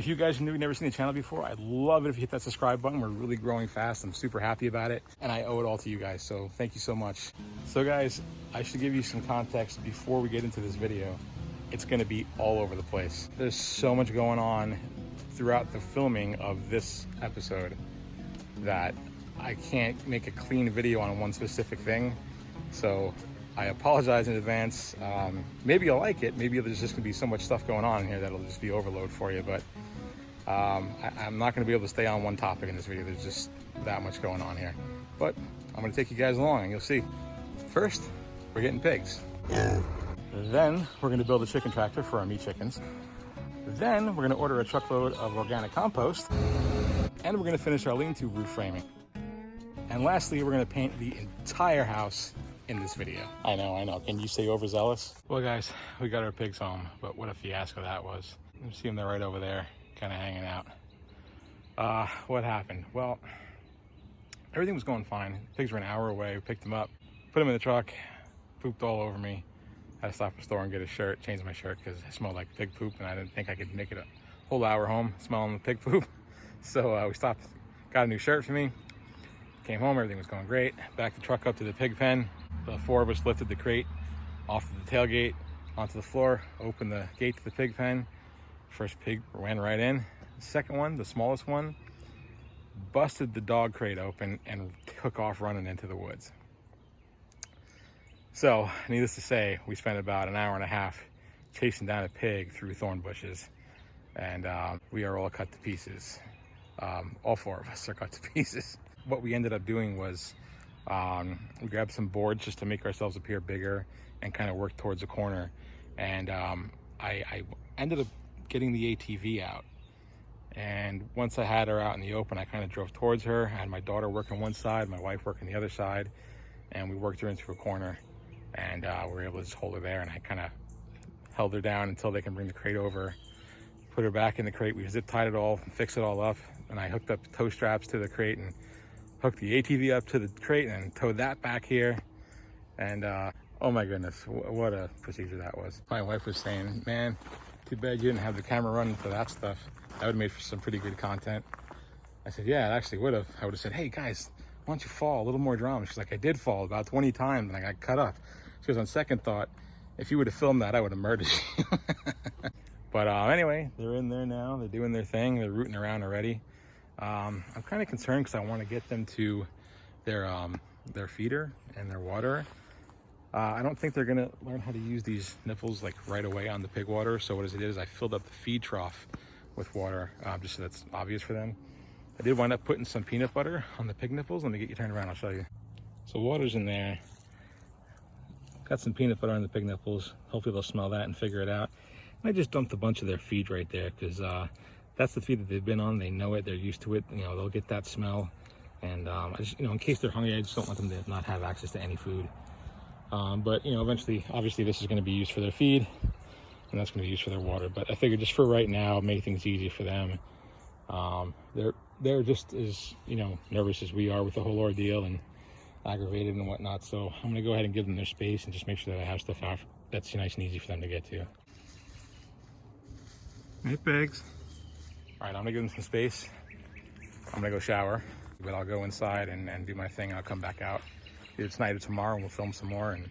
If you guys have never seen the channel before, I'd love it if you hit that subscribe button. We're really growing fast. I'm super happy about it, and I owe it all to you guys, so thank you so much. So guys, I should give you some context before we get into this video. It's gonna be all over the place. There's so much going on throughout the filming of this episode that I can't make a clean video on one specific thing. So I apologize in advance. Maybe you'll like it. Maybe there's just gonna be so much stuff going on in here that'll just be overload for you, but I'm not gonna be able to stay on one topic in this video. There's just that much going on here. But I'm gonna take you guys along and you'll see. First, we're getting pigs. Then we're gonna build a chicken tractor for our meat chickens. Then we're gonna order a truckload of organic compost. And we're gonna finish our lean-to roof framing. And lastly, we're gonna paint the entire house in this video. I know. Can you say overzealous? Well guys, we got our pigs home, but what a fiasco that was. You see them, they're right over there, kind of hanging out. What happened? Well, everything was going fine. Pigs were an hour away. We picked them up, put them in the truck, pooped all over me. Had to stop at the store and get a shirt, change my shirt because it smelled like pig poop and I didn't think I could make it a whole hour home smelling the pig poop. So we stopped, got a new shirt for me, came home, everything was going great. Backed the truck up to the pig pen. The four of us lifted the crate off the tailgate onto the floor, opened the gate to the pig pen. First pig ran right in. The second one, the smallest one, busted the dog crate open and took off running into the woods. So, needless to say, we spent about an hour and a half chasing down a pig through thorn bushes, and we are all cut to pieces. All four of us are cut to pieces. What we ended up doing was we grabbed some boards just to make ourselves appear bigger and kind of work towards a corner. And I ended up getting the ATV out. And once I had her out in the open, I kind of drove towards her. I had my daughter working one side, my wife working the other side, and we worked her into a corner. And we were able to just hold her there, and I kind of held her down until they can bring the crate over. Put her back in the crate. We zip tied it all, fixed it all up, and I hooked up tow straps to the crate and hooked the ATV up to the crate and towed that back here. And oh my goodness, what a procedure that was. My wife was saying, man, too bad you didn't have the camera running for that stuff. That would have made for some pretty good content. I said, yeah, it actually would have. I would have said, hey guys, why don't you fall a little more drama? She's like, I did fall about 20 times and I got cut up. She goes, on second thought, if you would have filmed that, I would have murdered you. But anyway, they're in there now. They're doing their thing. They're rooting around already. I'm kind of concerned because I want to get them to their feeder and their water. I don't think they're gonna learn how to use these nipples like right away on the pig water. So what I did is I filled up the feed trough with water, just so that's obvious for them. I did wind up putting some peanut butter on the pig nipples. Let me get you turned around, I'll show you. So water's in there. Got some peanut butter on the pig nipples. Hopefully they'll smell that and figure it out. And I just dumped a bunch of their feed right there because that's the feed that they've been on. They know it, they're used to it. You know, they'll get that smell. And I just, you know, in case they're hungry, I just don't want them to not have access to any food. But you know, eventually, obviously this is going to be used for their feed and that's going to be used for their water. But I figured just for right now, make things easy for them. They're just as, you know, nervous as we are with the whole ordeal and aggravated and whatnot. So I'm going to go ahead and give them their space and just make sure that I have stuff out that's nice and easy for them to get to. Hey pigs. All right, I'm gonna give them some space. I'm gonna go shower, but I'll go inside and do my thing. I'll come back out either tonight or tomorrow and we'll film some more and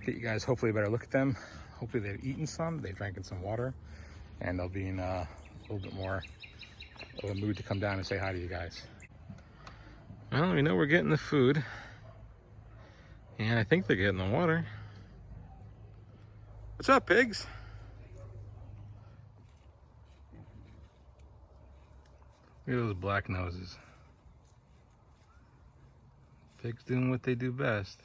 get you guys hopefully a better look at them. Hopefully they've eaten some, they've drank some water, and they'll be in a little bit more of a mood to come down and say hi to you guys. Well, we know we're getting the food, and I think they're getting the water. What's up, pigs? Look at those black noses. Pigs doing what they do best.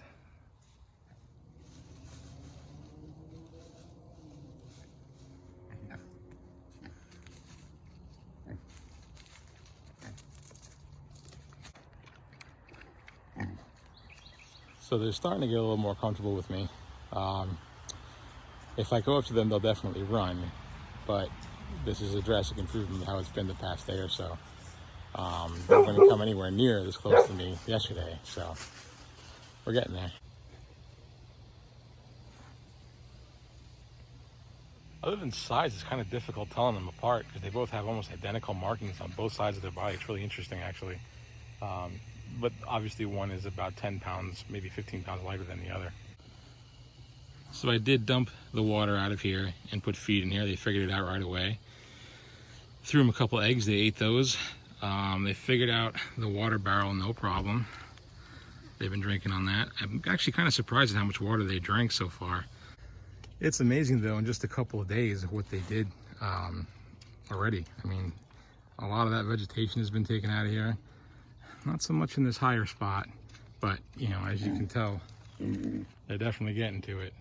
So they're starting to get a little more comfortable with me. If I go up to them, they'll definitely run, but this is a drastic improvement how it's been the past day or so. They wouldn't come anywhere near this close to me yesterday, so we're getting there. Other than size, it's kind of difficult telling them apart because they both have almost identical markings on both sides of their body. It's really interesting, actually. But obviously one is about 10 pounds, maybe 15 pounds lighter than the other. So I did dump the water out of here and put feed in here. They figured it out right away. Threw them a couple eggs, they ate those. They figured out the water barrel, no problem. They've been drinking on that. I'm actually kind of surprised at how much water they drank so far. It's amazing though, in just a couple of days, what they did already. I mean, a lot of that vegetation has been taken out of here. Not so much in this higher spot, but you know, as you can tell, they're definitely getting to it.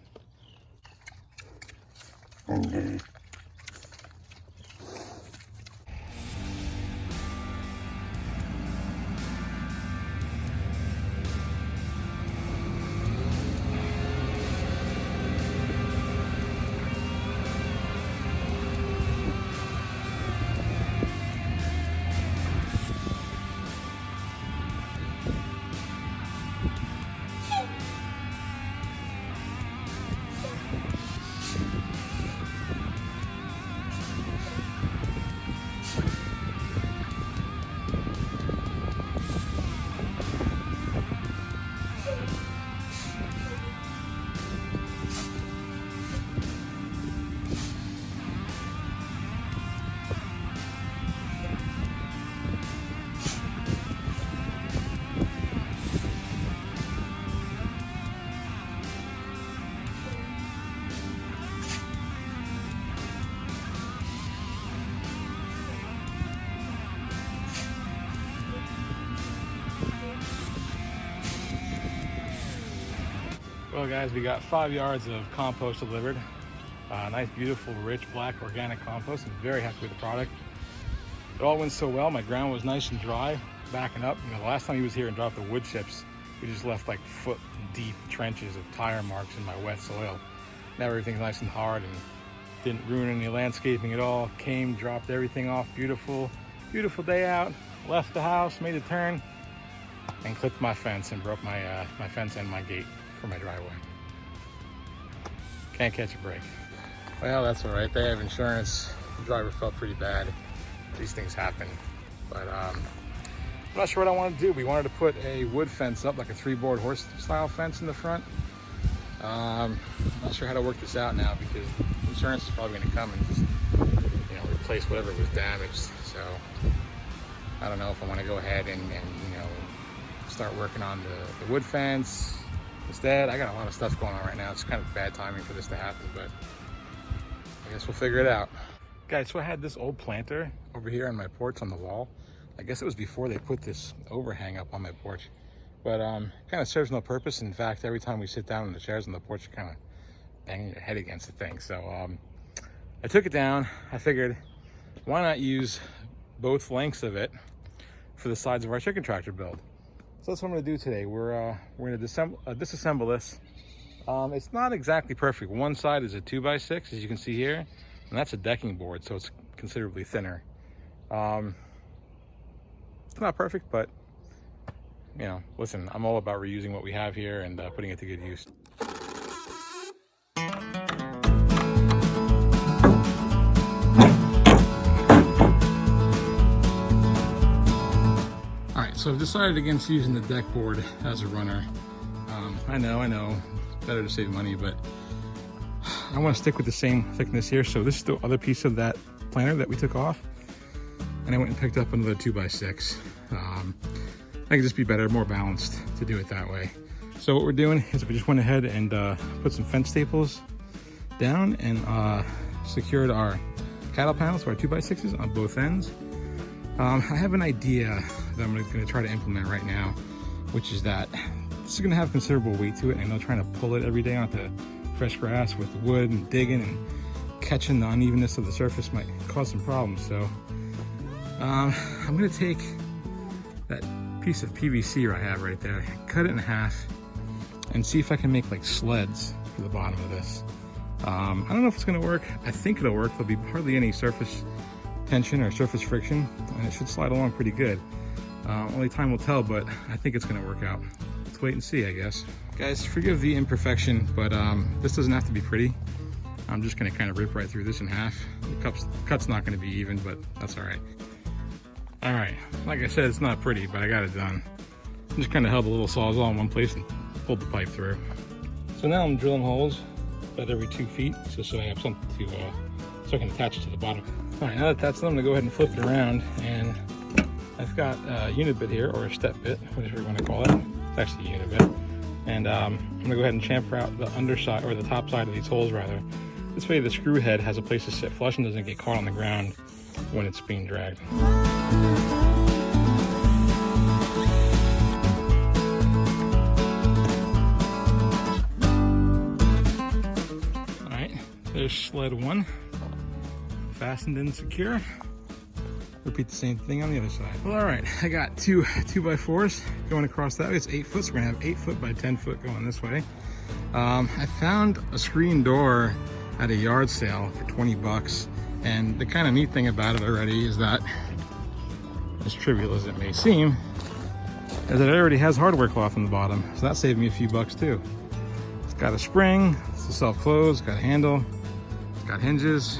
Well guys, we got 5 yards of compost delivered. Nice, beautiful, rich, black, organic compost. I'm very happy with the product. It all went so well. My ground was nice and dry, backing up. You know, the last time he was here and dropped the wood chips, we just left like foot deep trenches of tire marks in my wet soil. Now everything's nice and hard and didn't ruin any landscaping at all. Came, dropped everything off. Beautiful, beautiful day out. Left the house, made a turn, and clipped my fence and broke my my fence and my gate for my driveway. Can't catch a break. Well, that's all right. They have insurance. The driver felt pretty bad. These things happen. But I'm not sure what I want to do. We wanted to put a wood fence up, like a 3-board horse style fence in the front. I'm not sure how to work this out now because insurance is probably going to come and just, you know, replace whatever was damaged. So I don't know if I want to go ahead and you know, start working on the wood fence. Instead, I got a lot of stuff going on right now. It's kind of bad timing for this to happen, but I guess we'll figure it out. Guys, so I had this old planter over here on my porch on the wall. I guess it was before they put this overhang up on my porch, but kind of serves no purpose. In fact, every time we sit down in the chairs on the porch, you're kind of banging your head against the thing. So I took it down. I figured, why not use both lengths of it for the sides of our chicken tractor build? So that's what I'm going to do today. We're going to disassemble this. It's not exactly perfect. One side is a 2x6, as you can see here, and that's a decking board, so it's considerably thinner. It's not perfect, but you know, listen, I'm all about reusing what we have here and putting it to good use. So I've decided against using the deck board as a runner. I know, better to save money, but I want to stick with the same thickness here. So this is the other piece of that planter that we took off, and I went and picked up another 2x6. I can just be better, more balanced to do it that way. So what we're doing is we just went ahead and put some fence staples down and secured our cattle panels for our 2x6s on both ends. I have an idea that I'm going to try to implement right now, which is that this is going to have considerable weight to it. And I know trying to pull it every day onto fresh grass with wood and digging and catching the unevenness of the surface might cause some problems. So I'm going to take that piece of PVC I have right there, cut it in half, and see if I can make like sleds for the bottom of this. I don't know if it's going to work. I think it'll work. There'll be hardly any surface tension or surface friction, and it should slide along pretty good. Only time will tell, but I think it's going to work out. Let's wait and see, I guess. Guys, forgive the imperfection, but this doesn't have to be pretty. I'm just gonna kind of rip right through this in half. The cut's not gonna be even, but that's all right. All right, like I said, it's not pretty, but I got it done. Just kind of held the little sawzall in one place and pulled the pipe through. So now I'm drilling holes about every 2 feet, just so I have something to, so I can attach it to the bottom. All right, now that that's done, I'm gonna go ahead and flip it around, and I've got a unit bit here, or a step bit, whatever you want to call it. It's actually a unit bit. And I'm gonna go ahead and chamfer out the underside, or the top side of these holes rather. This way the screw head has a place to sit flush and doesn't get caught on the ground when it's being dragged. Alright, there's sled 1, fastened and secure. Repeat the same thing on the other side. Well, alright, I got two 2x4s going across that way. It's 8 foot, so we're gonna have 8 foot by 10 foot going this way. I found a screen door at a yard sale for 20 bucks. And the kind of neat thing about it already is that, as trivial as it may seem, is that it already has hardware cloth on the bottom. So that saved me a few bucks too. It's got a spring, it's a self-close, it's got a handle, it's got hinges.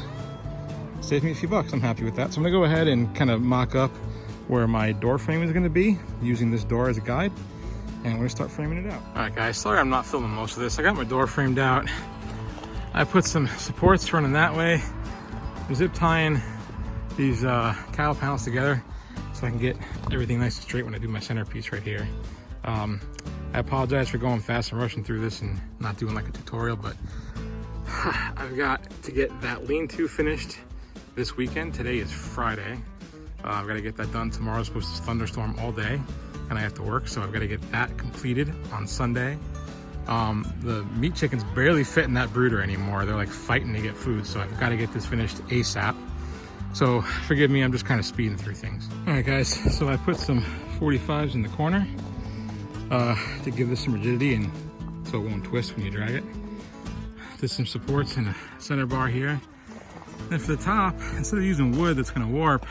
Saved me a few bucks, I'm happy with that. So I'm gonna go ahead and kind of mock up where my door frame is gonna be, using this door as a guide. And we're gonna start framing it out. All right guys, sorry I'm not filming most of this. I got my door framed out. I put some supports running that way. I'm zip tying these cowl panels together so I can get everything nice and straight when I do my centerpiece right here. I apologize for going fast and rushing through this and not doing like a tutorial, but I've got to get that lean-to finished this weekend. Today is Friday. I've got to get that done. Tomorrow's supposed to thunderstorm all day and I have to work, so I've got to get that completed on Sunday. The meat chickens barely fit in that brooder anymore. They're like fighting to get food, so I've got to get this finished ASAP. So forgive me, I'm just kind of speeding through things. All right guys, so I put some 45s in the corner to give this some rigidity and so it won't twist when you drag it. Did some supports and a center bar here. And for the top, instead of using wood that's gonna warp,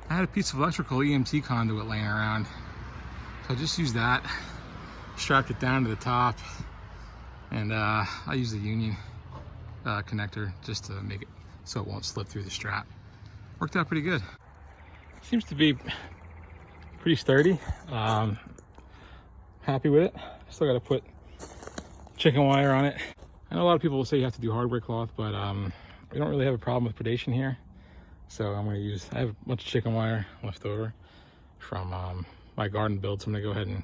I had a piece of electrical EMT conduit laying around. So I just used that, strapped it down to the top, and I use the union connector just to make it so it won't slip through the strap. Worked out pretty good. Seems to be pretty sturdy. Happy with it. Still got to put chicken wire on it. I know a lot of people will say you have to do hardware cloth, but we don't really have a problem with predation here. So I'm going to use, I have a bunch of chicken wire left over from my garden build, so I'm going to go ahead and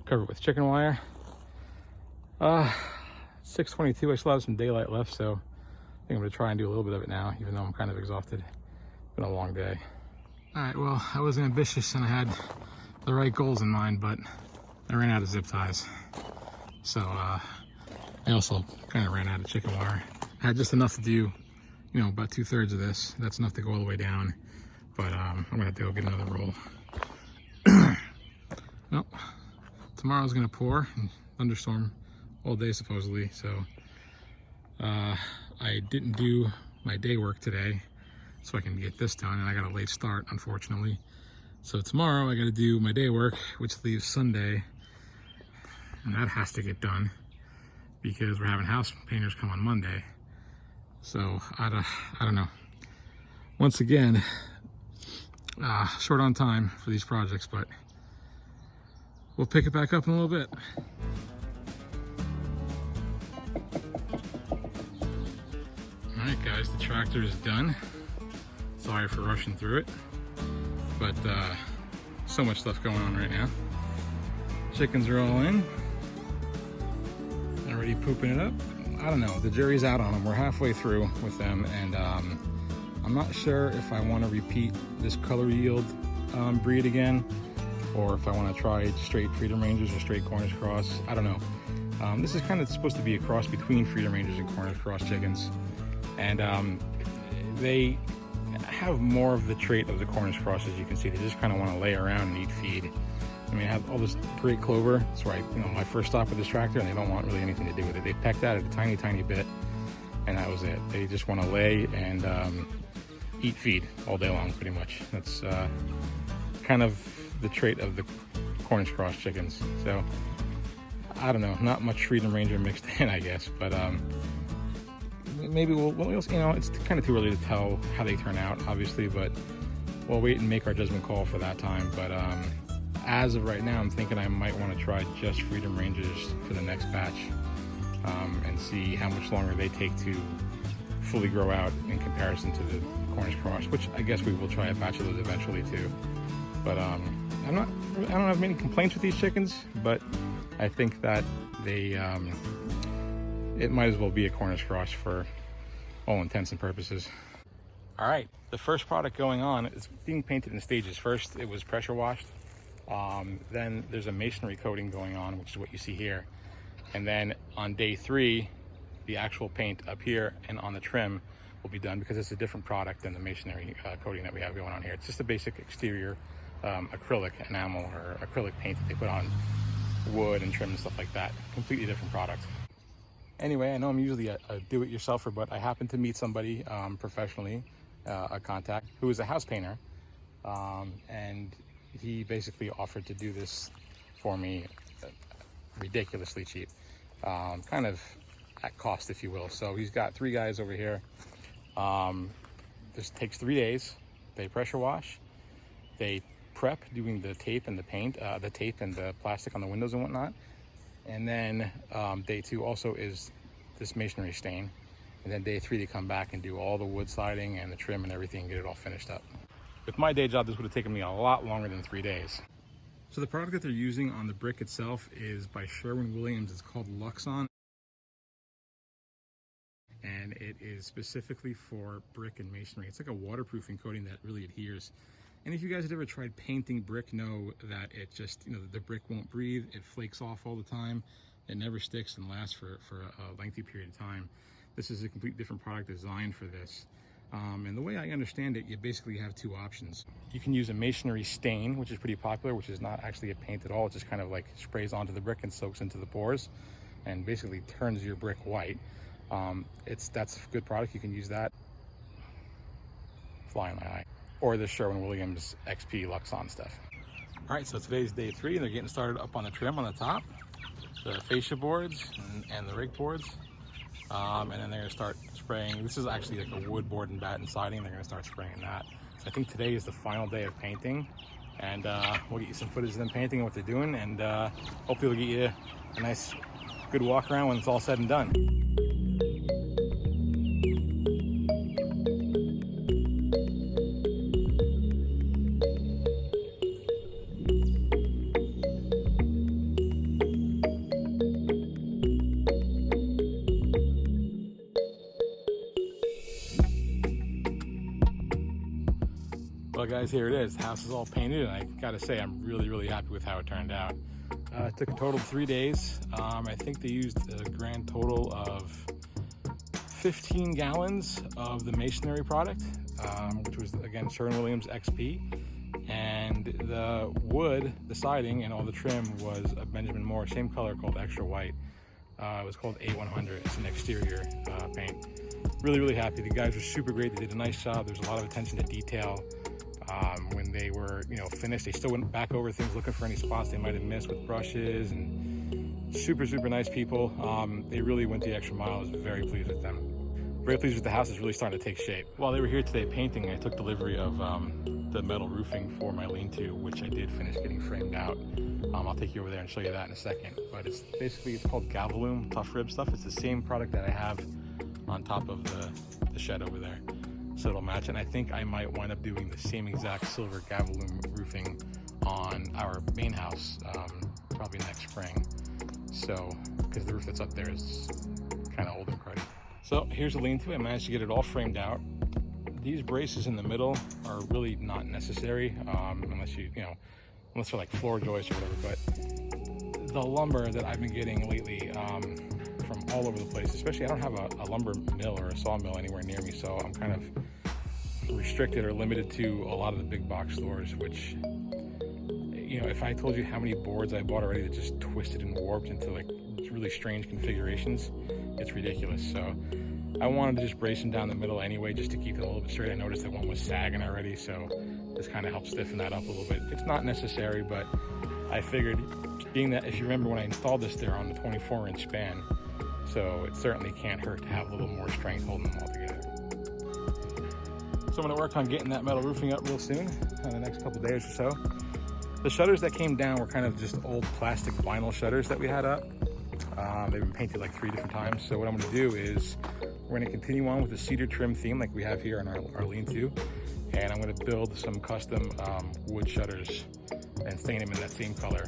cover it with chicken wire. 6:22, I still have some daylight left, so I think I'm going to try and do a little bit of it now, even though I'm kind of exhausted. It's been a long day. All right, well, I was ambitious and I had the right goals in mind, but I ran out of zip ties. So I also kind of ran out of chicken wire. I had just enough to do, you know, about 2/3 of this. That's enough to go all the way down, but I'm gonna have to go get another roll. Nope. Tomorrow's gonna pour and thunderstorm all day supposedly, so I didn't do my day work today so I can get this done, and I got a late start, unfortunately. So tomorrow I got to do my day work, which leaves Sunday, and that has to get done because we're having house painters come on Monday. So I don't know. Once again, short on time for these projects, but we'll pick it back up in a little bit. All right, guys, the tractor is done. Sorry for rushing through it, but so much stuff going on right now. Chickens are all in, already pooping it up. I don't know, the jury's out on them. We're halfway through with them, and I'm not sure if I want to repeat this color yield breed again, or if I want to try straight Freedom Rangers or straight Cornish Cross. I don't know. This is kind of supposed to be a cross between Freedom Rangers and Cornish Cross chickens, and they have more of the trait of the Cornish Cross. As you can see, they just kind of want to lay around and eat feed. I mean, I have all this great clover. That's right, you know, my first stop with this tractor, and they don't want really anything to do with it. They pecked at it a tiny, tiny bit, and that was it. They just want to lay and eat feed all day long, pretty much. That's kind of the trait of the Cornish Cross chickens. So, I don't know, not much Freedom Ranger mixed in, I guess, but maybe we'll, you know, it's kind of too early to tell how they turn out, obviously, but we'll wait and make our judgment call for that time. But as of right now, I'm thinking I might want to try just Freedom Rangers for the next batch, and see how much longer they take to fully grow out in comparison to the Cornish cross, which I guess we will try a batch of those eventually too. But I don't have many complaints with these chickens, but I think that they it might as well be a Cornish cross for all intents and purposes. All right, the first product going on is being painted in stages. First, it was pressure washed. Then there's a masonry coating going on, which is what you see here. And then on day 3, the actual paint up here and on the trim will be done, because it's a different product than the masonry coating that we have going on here. It's just a basic exterior acrylic enamel or acrylic paint that they put on wood and trim and stuff like that. Completely different product. Anyway, I know I'm usually a do-it-yourselfer, but I happened to meet somebody professionally, a contact, who is a house painter, and he basically offered to do this for me ridiculously cheap, kind of at cost, if you will. So he's got 3 guys over here. This takes 3 days. They pressure wash, they prep doing the tape and the paint, the tape and the plastic on the windows and whatnot. And then day 2 also is this masonry stain. And then day 3 they come back and do all the wood siding and the trim and everything, get it all finished up. With my day job, this would have taken me a lot longer than 3 days. So the product that they're using on the brick itself is by Sherwin-Williams. It's called Luxon. And it is specifically for brick and masonry. It's like a waterproofing coating that really adheres. And if you guys have ever tried painting brick, know that it just, you know, the brick won't breathe. It flakes off all the time. It never sticks and lasts for a lengthy period of time. This is a completely different product designed for this. And the way I understand it, you basically have 2 options. You can use a masonry stain, which is pretty popular, which is not actually a paint at all. It just kind of like sprays onto the brick and soaks into the pores and basically turns your brick white. That's a good product. You can use that. Fly in my eye. Or the Sherwin-Williams XP Luxon stuff. All right, so today's day 3, and they're getting started up on the trim on the top, the fascia boards and the rig boards. And then they're gonna start spraying. This is actually like a wood board and batten siding. They're gonna start spraying that. So I think today is the final day of painting, and we'll get you some footage of them painting and what they're doing, and hopefully we'll get you a nice, good walk around when it's all said and done. Well guys, here it is. The house is all painted, and I gotta say I'm really happy with how it turned out. It took a total of 3 days. I think they used a grand total of 15 gallons of the masonry product, which was again Sherwin-Williams XP, and the wood, the siding and all the trim was a Benjamin Moore, same color, called Extra White. It was called A100. It's an exterior paint. Really happy. The guys were super great. They did a nice job. There's a lot of attention to detail. When they were, you know, finished, they still went back over things, looking for any spots they might have missed with brushes, and super nice people. They really went the extra mile. I was very pleased with them. Very pleased with the house. It's really starting to take shape. While they were here today painting, I took delivery of the metal roofing for my lean-to, which I did finish getting framed out. I'll take you over there and show you that in a second. But it's called Galvalume tough rib stuff. It's the same product that I have on top of the shed over there. So it'll match, and I think I might wind up doing the same exact silver Galvalume roofing on our main house probably next spring. So, because the roof that's up there is kind of old and cruddy. So here's a lean-to. I managed to get it all framed out. These braces in the middle are really not necessary unless unless they're like floor joists or whatever. But the lumber that I've been getting lately from all over the place, especially I don't have a lumber mill or a sawmill anywhere near me, so I'm kind of restricted or limited to a lot of the big box stores, which, you know, if I told you how many boards I bought already that just twisted and warped into like really strange configurations, it's ridiculous. So I wanted to just brace them down the middle anyway, just to keep it a little bit straight. I noticed that one was sagging already, so this kind of helps stiffen that up a little bit. It's not necessary, but I figured, being that, if you remember when I installed this, they're on the 24-inch span, So it certainly can't hurt to have a little more strength holding them all together. So I'm going to work on getting that metal roofing up real soon, in the next couple days or so. The shutters that came down were kind of just old plastic vinyl shutters that we had up. They've been painted like 3 different times. So what I'm going to do is we're going to continue on with the cedar trim theme like we have here in our lean-to. And I'm going to build some custom wood shutters and stain them in that same color.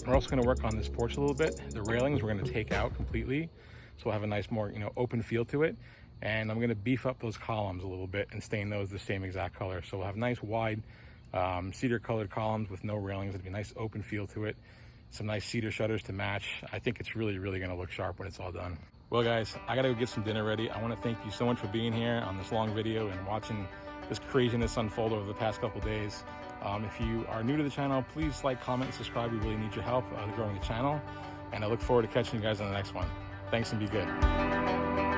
We're also going to work on this porch a little bit. The railings we're going to take out completely, so we'll have a nice, more open feel to it. And I'm going to beef up those columns a little bit and stain those the same exact color. So we'll have nice wide cedar colored columns with no railings. It'll be a nice open feel to it. Some nice cedar shutters to match. I think it's really, really going to look sharp when it's all done. Well guys, I got to go get some dinner ready. I want to thank you so much for being here on this long video and watching this craziness unfold over the past couple days. If you are new to the channel, please like, comment, and subscribe. We really need your help growing the channel. And I look forward to catching you guys on the next one. Thanks and be good.